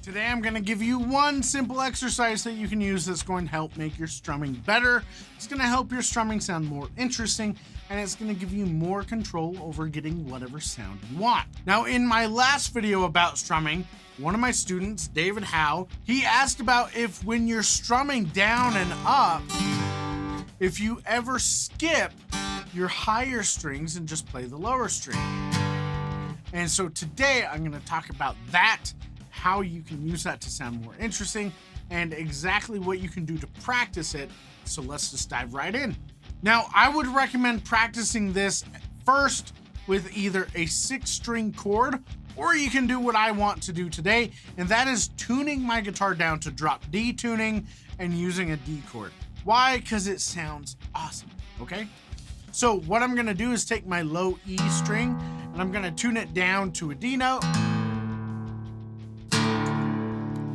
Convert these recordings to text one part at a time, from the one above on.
Today I'm going to give you one simple exercise that you can use that's going to help make your strumming better. It's going to help your strumming sound more interesting, and it's going to give you more control over getting whatever sound you want. Now, in my last video about strumming, one of my students, David Howe, he asked about if when you're strumming down and up, if you ever skip your higher strings and just play the lower string. And so today I'm going to talk about that, how you can use that to sound more interesting, and exactly what you can do to practice it. So let's just dive right in. Now, I would recommend practicing this first with either a 6-string chord, or you can do what I want to do today, and that is tuning my guitar down to drop D tuning and using a D chord. Why? Because it sounds awesome, okay? So what I'm gonna do is take my low E string and I'm gonna tune it down to a D note.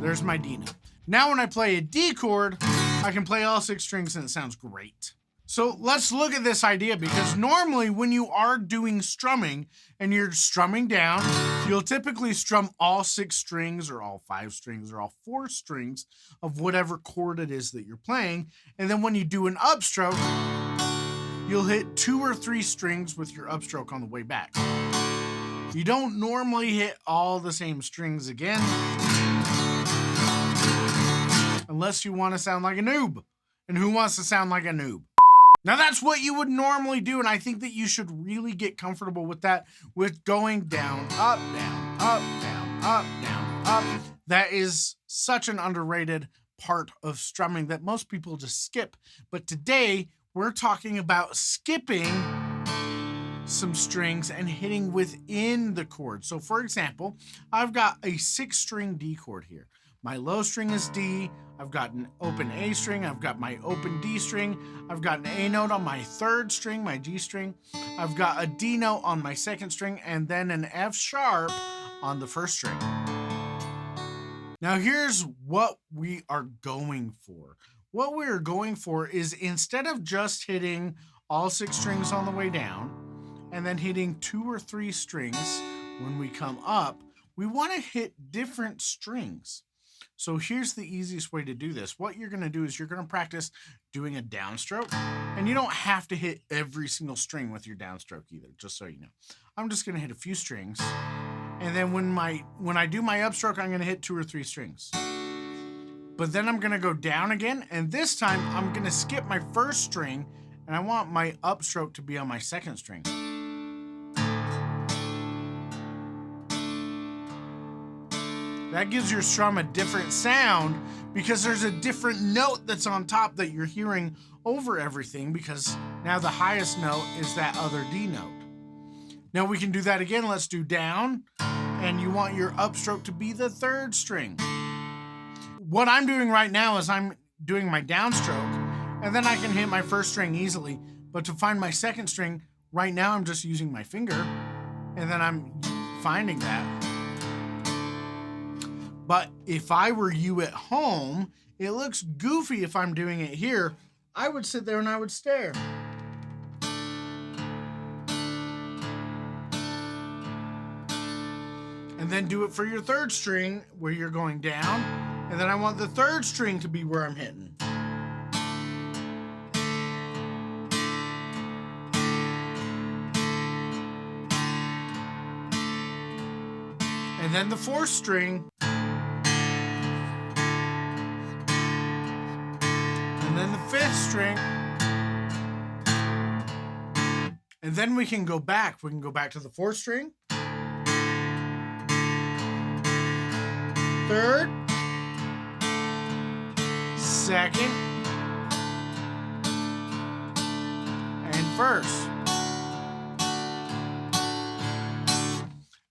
There's my D note. Now when I play a D chord, I can play all 6 strings and it sounds great. So let's look at this idea, because normally when you are doing strumming and you're strumming down, you'll typically strum all 6 strings or all 5 strings or all 4 strings of whatever chord it is that you're playing. And then when you do an upstroke, you'll hit 2 or 3 strings with your upstroke on the way back. You don't normally hit all the same strings again, unless you want to sound like a noob. And who wants to sound like a noob? Now that's what you would normally do, and I think that you should really get comfortable with that, with going down, up, down, up, down, up, down, up. That is such an underrated part of strumming that most people just skip. But today, we're talking about skipping some strings and hitting within the chord. So for example, I've got a 6-string D chord here. My low string is D, I've got an open A string, I've got my open D string, I've got an A note on my 3rd string, my G string, I've got a D note on my 2nd string, and then an F sharp on the 1st string. Now here's what we are going for. What we're going for is, instead of just hitting all 6 strings on the way down and then hitting 2 or 3 strings when we come up, we want to hit different strings. So here's the easiest way to do this. What you're going to do is you're going to practice doing a downstroke, and you don't have to hit every single string with your downstroke either, just so you know. I'm just going to hit a few strings, and then when I do my upstroke, I'm going to hit 2 or 3 strings. But then I'm going to go down again, and this time I'm going to skip my 1st string, and I want my upstroke to be on my 2nd string. That gives your strum a different sound, because there's a different note that's on top that you're hearing over everything, because now the highest note is that other D note. Now we can do that again. Let's do down, and you want your upstroke to be the 3rd string. What I'm doing right now is I'm doing my downstroke, and then I can hit my 1st string easily. But to find my 2nd string, right now I'm just using my finger, and then I'm finding that. But if I were you at home, it looks goofy if I'm doing it here. I would sit there and I would stare. And then do it for your 3rd string, where you're going down. And then I want the 3rd string to be where I'm hitting. And then the 4th string. And then the 5th string. And then we can go back. We can go back to the 4th string. 3rd. 2nd. And 1st.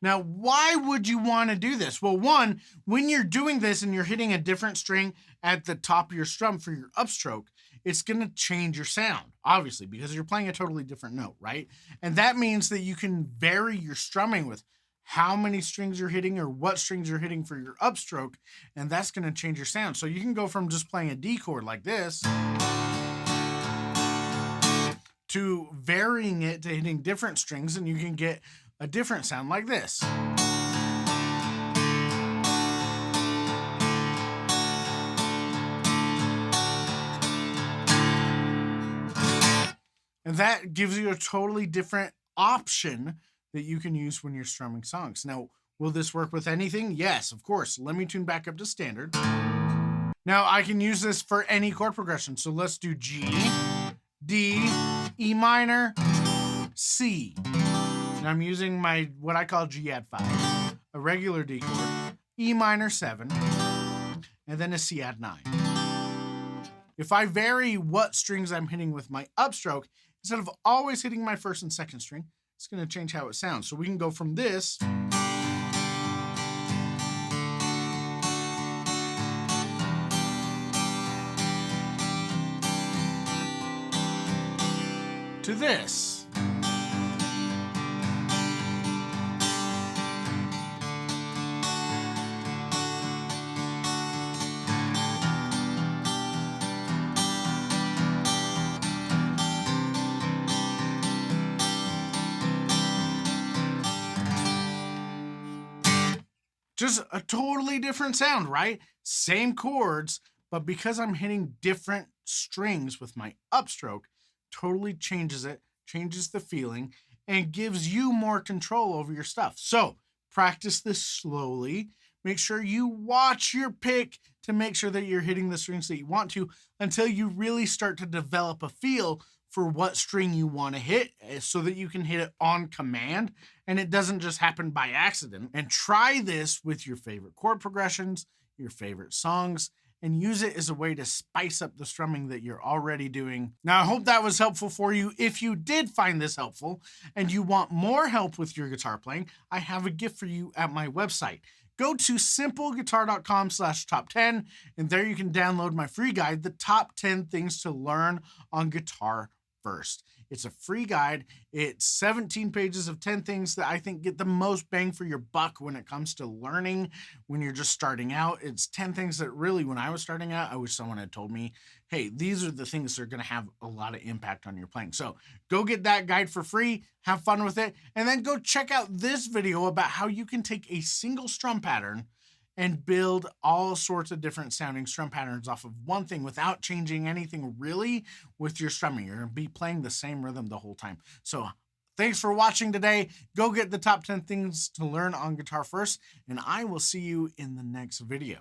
Now, why would you want to do this? Well, one, when you're doing this and you're hitting a different string at the top of your strum for your upstroke, it's going to change your sound, obviously, because you're playing a totally different note, right? And that means that you can vary your strumming with how many strings you're hitting or what strings you're hitting for your upstroke, and that's going to change your sound. So you can go from just playing a D chord like this to varying it to hitting different strings, and you can get a different sound like this. And that gives you a totally different option that you can use when you're strumming songs. Now, will this work with anything? Yes, of course. Let me tune back up to standard. Now I can use this for any chord progression. So let's do G, D, E minor, C. And I'm using my, what I call G add 5, a regular D chord, E minor 7, and then a C add 9. If I vary what strings I'm hitting with my upstroke, instead of always hitting my first and second string, it's going to change how it sounds. So we can go from this to this. Just a totally different sound, right? Same chords, but because I'm hitting different strings with my upstroke, totally changes it, changes the feeling, and gives you more control over your stuff. So practice this slowly. Make sure you watch your pick to make sure that you're hitting the strings that you want to until you really start to develop a feel for what string you want to hit so that you can hit it on command and it doesn't just happen by accident. And try this with your favorite chord progressions, your favorite songs, and use it as a way to spice up the strumming that you're already doing. Now, I hope that was helpful for you. If you did find this helpful and you want more help with your guitar playing, I have a gift for you at my website. Go to simpleguitar.com/top10, and there you can download my free guide, The Top 10 Things to Learn on Guitar First. It's a free guide. It's 17 pages of 10 things that I think get the most bang for your buck when it comes to learning when you're just starting out. It's 10 things that really, when I was starting out, I wish someone had told me, hey, these are the things that are going to have a lot of impact on your playing. So go get that guide for free, have fun with it, and then go check out this video about how you can take a single strum pattern and build all sorts of different sounding strum patterns off of one thing without changing anything really with your strumming. You're going to be playing the same rhythm the whole time. So thanks for watching today. Go get the top 10 things to learn on Guitar First, and I will see you in the next video.